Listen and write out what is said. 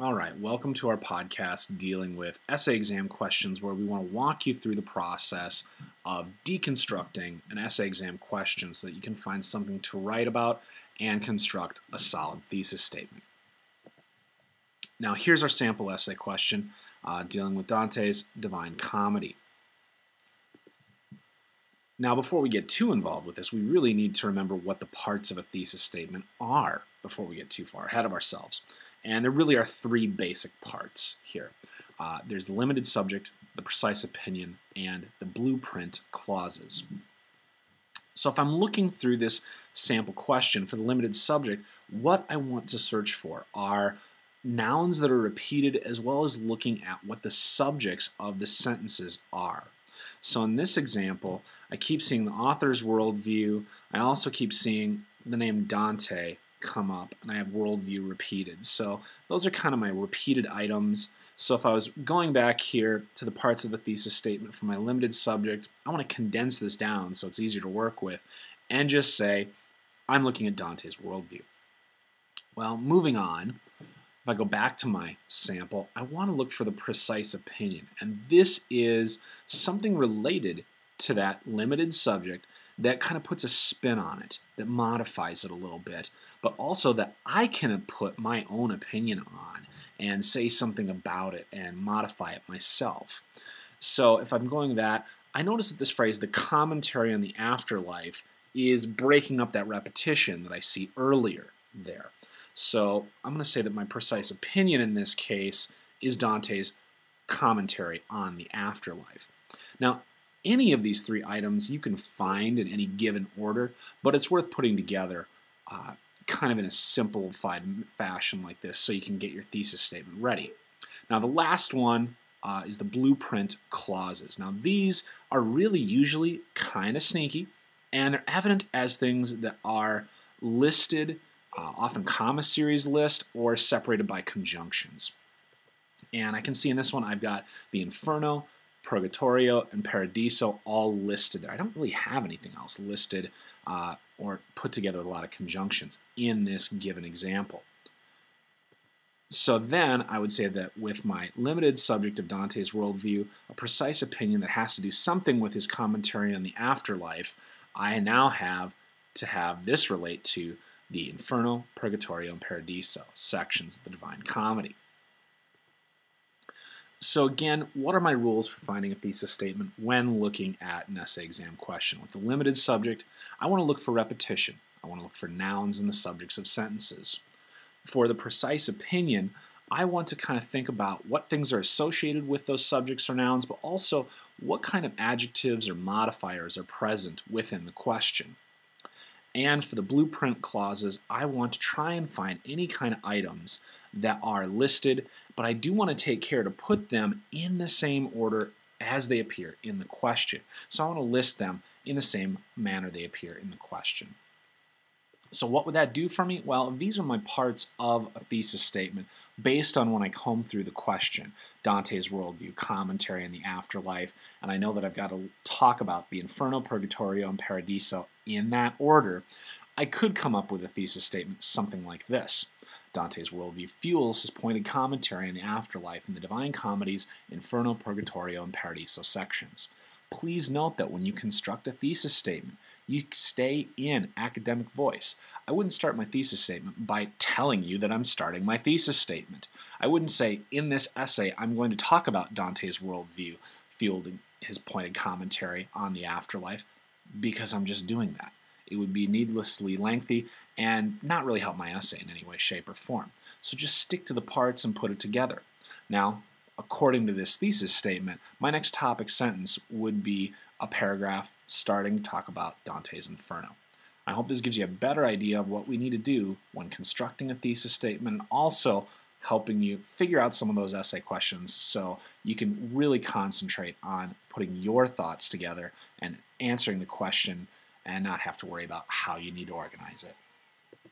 All right, welcome to our podcast dealing with essay exam questions, where we want to walk you through the process of deconstructing an essay exam question so that you can find something to write about and construct a solid thesis statement. Now, here's our sample essay question dealing with Dante's Divine Comedy. Now, before we get too involved with this, we really need to remember what the parts of a thesis statement are before we get too far ahead of ourselves. And there really are three basic parts here. There's the limited subject, the precise opinion, and the blueprint clauses. So if I'm looking through this sample question for the limited subject, what I want to search for are nouns that are repeated, as well as looking at what the subjects of the sentences are. So in this example, I keep seeing the author's worldview. I also keep seeing the name Dante come up, and I have worldview repeated. So those are kind of my repeated items. So if I was going back here to the parts of the thesis statement for my limited subject, I want to condense this down so it's easier to work with and just say, I'm looking at Dante's worldview. Well, moving on, if I go back to my sample, I want to look for the precise opinion. And this is something related to that limited subject that kind of puts a spin on it, that modifies it a little bit, but also that I can put my own opinion on and say something about it and modify it myself. So if I'm going that, I notice that this phrase, the commentary on the afterlife, is breaking up that repetition that I see earlier there. So I'm going to say that my precise opinion in this case is Dante's commentary on the afterlife. Now, any of these three items you can find in any given order, but it's worth putting together kind of in a simplified fashion like this so you can get your thesis statement ready. Now the last one is the blueprint clauses. Now these are really usually kind of sneaky, and they're evident as things that are listed, often comma series list, or separated by conjunctions. And I can see in this one I've got the Inferno, Purgatorio, and Paradiso all listed there. I don't really have anything else listed or put together with a lot of conjunctions in this given example. So then I would say that with my limited subject of Dante's worldview, a precise opinion that has to do something with his commentary on the afterlife, I now have to have this relate to the Inferno, Purgatorio, and Paradiso sections of the Divine Comedy. So again, what are my rules for finding a thesis statement when looking at an essay exam question? With the limited subject, I want to look for repetition. I want to look for nouns in the subjects of sentences. For the precise opinion, I want to kind of think about what things are associated with those subjects or nouns, but also what kind of adjectives or modifiers are present within the question. And for the blueprint clauses, I want to try and find any kind of items that are listed, but I do want to take care to put them in the same order as they appear in the question. So I want to list them in the same manner they appear in the question. So what would that do for me? Well, these are my parts of a thesis statement based on when I comb through the question. Dante's worldview, commentary on the afterlife, and I know that I've got to talk about the Inferno, Purgatorio, and Paradiso in that order. I could come up with a thesis statement something like this. Dante's worldview fuels his pointed commentary on the afterlife in the Divine Comedy's Inferno, Purgatorio, and Paradiso sections. Please note that when you construct a thesis statement, you stay in academic voice. I wouldn't start my thesis statement by telling you that I'm starting my thesis statement. I wouldn't say, in this essay, I'm going to talk about Dante's worldview, fueled his pointed commentary on the afterlife, because I'm just doing that. It would be needlessly lengthy and not really help my essay in any way, shape, or form. So just stick to the parts and put it together. Now, according to this thesis statement, my next topic sentence would be a paragraph starting to talk about Dante's Inferno. I hope this gives you a better idea of what we need to do when constructing a thesis statement, and also helping you figure out some of those essay questions so you can really concentrate on putting your thoughts together and answering the question and not have to worry about how you need to organize it.